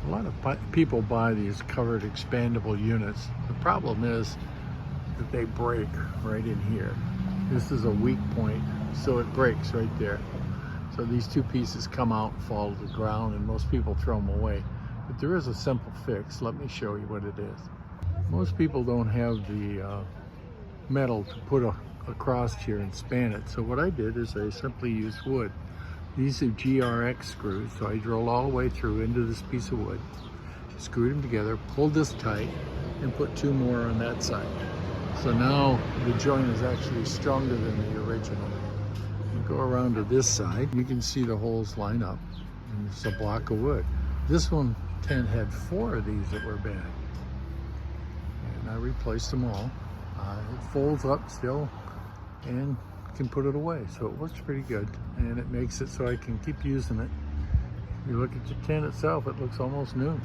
A lot of people buy these covered expandable units. The problem is that they break right in here. This is a weak point, so it breaks right there. So these two pieces come out and fall to the ground, and most people throw them away. But there is a simple fix. Let me show you what it is. Most people don't have the metal to put across here and span it. So what I did is I simply used wood. These are GRX screws, so I drilled all the way through into this piece of wood, screwed them together, pulled this tight, and put two more on that side. So now the joint is actually stronger than the original. You go around to this side, you can see the holes line up, and it's a block of wood. This one had 4 of these that were bad, and I replaced them all. It folds up still and can put it away, so it works pretty good, and it makes it so I can keep using it. If you look at the tent itself, it looks almost new.